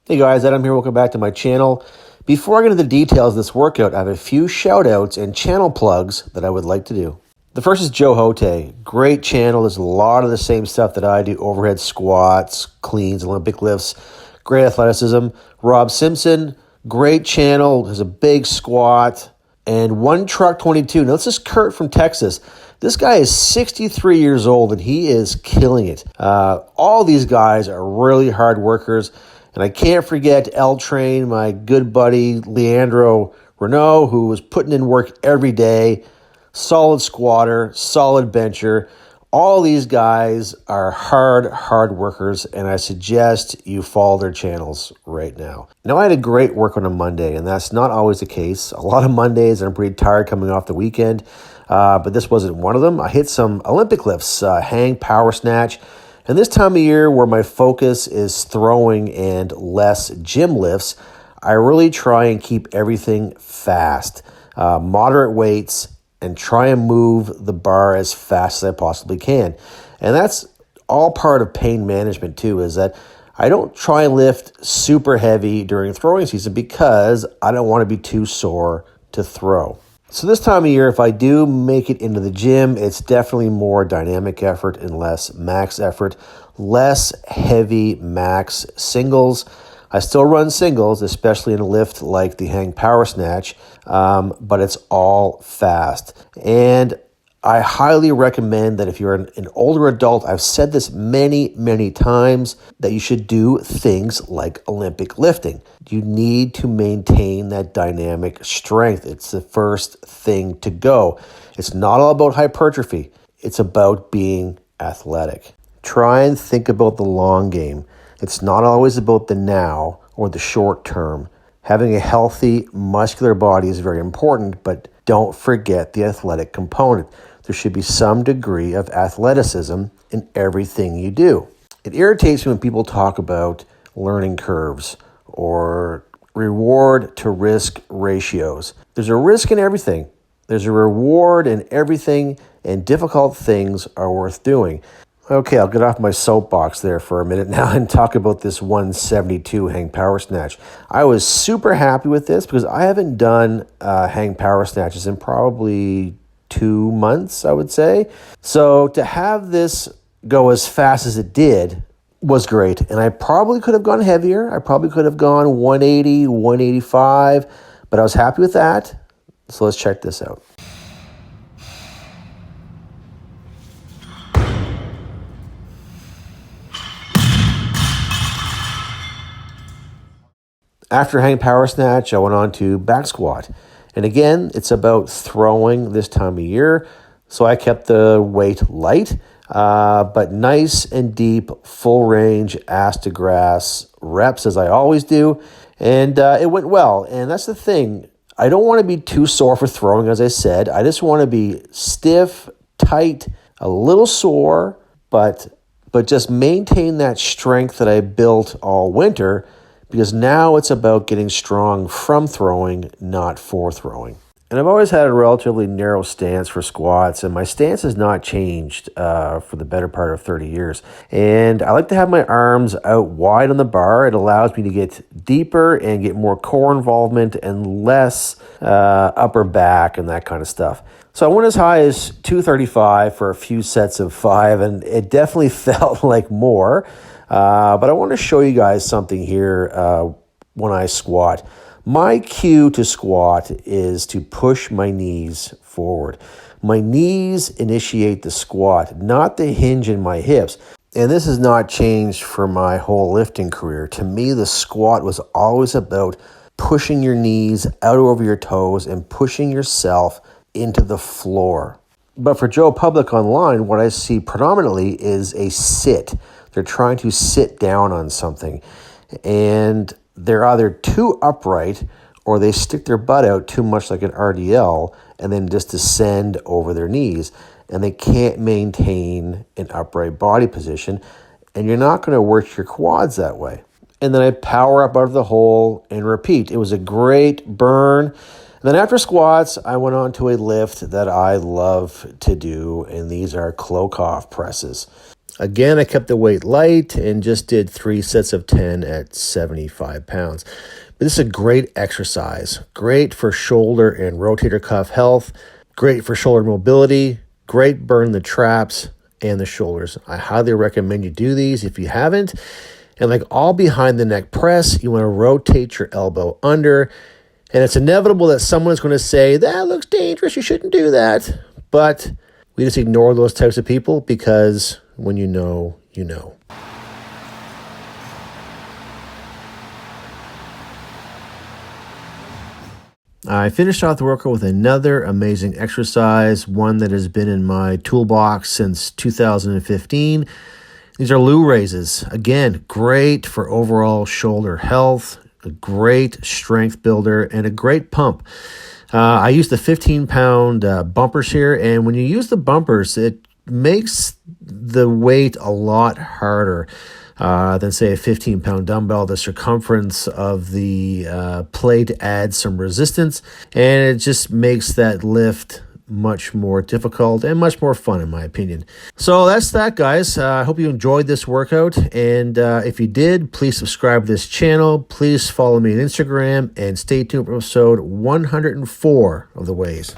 Hey guys, Adam here. Welcome back to my channel. Before I get into the details of this workout, I have a few shout outs and channel plugs that I would like to do. The first is Joe Hote. Great channel. There's a lot of the same stuff that I do. Overhead squats, cleans, Olympic lifts, great athleticism. Rob Simpson, great channel. Has a big squat. And One Truck 22. Now this is Kurt from Texas. This guy is 63 years old and he is killing it. All these guys are really hard workers. And I can't forget L-Train, my good buddy Leandro Renault, who was putting in work every day. Solid squatter, solid bencher. All these guys are hard workers, and I suggest you follow their channels right now. Now, I had a great work on a Monday, and that's not always the case. A lot of Mondays, I'm pretty tired coming off the weekend, but this wasn't one of them. I hit some Olympic lifts, hang, power snatch. And this time of year where my focus is throwing and less gym lifts, I really try and keep everything fast, moderate weights, and try and move the bar as fast as I possibly can. And that's all part of pain management too, is that I don't try and lift super heavy during throwing season because I don't want to be too sore to throw. So this time of year, if I do make it into the gym, it's definitely more dynamic effort and less max effort, less heavy max singles. I still run singles, especially in a lift like the hang power snatch, but it's all fast. And I highly recommend that if you're an older adult, I've said this many times, that you should do things like Olympic lifting. You need to maintain that dynamic strength. It's the first thing to go. It's not all about hypertrophy. It's about being athletic. Try and think about the long game. It's not always about the now or the short term. Having a healthy, muscular body is very important, but don't forget the athletic component. There should be some degree of athleticism in everything you do. It irritates me when people talk about learning curves or reward to risk ratios. There's a risk in everything. There's a reward in everything, and difficult things are worth doing. Okay, I'll get off my soapbox there for a minute now and talk about this 172 hang power snatch. I was super happy with this because I haven't done hang power snatches in probably 2 months, I would say. So to have this go as fast as it did was great. And I probably could have gone heavier. I probably could have gone 180, 185, but I was happy with that. So let's check this out. After hang power snatch, I went on to back squat. And again, it's about throwing this time of year. So I kept the weight light, but nice and deep, full range, ass to grass reps as I always do. And it went well. And that's the thing. I don't want to be too sore for throwing, as I said. I just want to be stiff, tight, a little sore, but just maintain that strength that I built all winter, because now it's about getting strong from throwing, not for throwing. And I've always had a relatively narrow stance for squats, and my stance has not changed for the better part of 30 years. And I like to have my arms out wide on the bar. It allows me to get deeper and get more core involvement and less upper back and that kind of stuff. So I went as high as 235 for a few sets of 5, and it definitely felt like more. But I want to show you guys something here when I squat. My cue to squat is to push my knees forward. My knees initiate the squat, not the hinge in my hips. And this has not changed for my whole lifting career. To me, the squat was always about pushing your knees out over your toes and pushing yourself into the floor. But for Joe Public Online, what I see predominantly is a sit. They're trying to sit down on something, and they're either too upright or they stick their butt out too much like an RDL and then just descend over their knees, and they can't maintain an upright body position, and you're not going to work your quads that way. And then I power up out of the hole and repeat. It was a great burn. And then after squats, I went on to a lift that I love to do, and these are Klokov presses. Again, I kept the weight light and just did 3 sets of 10 at 75 pounds. But this is a great exercise, great for shoulder and rotator cuff health, great for shoulder mobility, great burn the traps and the shoulders. I highly recommend you do these if you haven't. And like all behind the neck press, you want to rotate your elbow under. And it's inevitable that someone's going to say, that looks dangerous, you shouldn't do that. But we just ignore those types of people because when you know, you know. I finished off the workout with another amazing exercise, one that has been in my toolbox since 2015. These are Lou raises. Again, great for overall shoulder health, a great strength builder, and a great pump. I use the 15-pound bumpers here, and when you use the bumpers, it makes the weight a lot harder than, say, a 15-pound dumbbell. The circumference of the plate adds some resistance, and it just makes that lift much more difficult and much more fun, in my opinion. So that's that, guys. I hope you enjoyed this workout, and if you did, please subscribe to this channel. Please follow me on Instagram, and stay tuned for episode 104 of The Ways.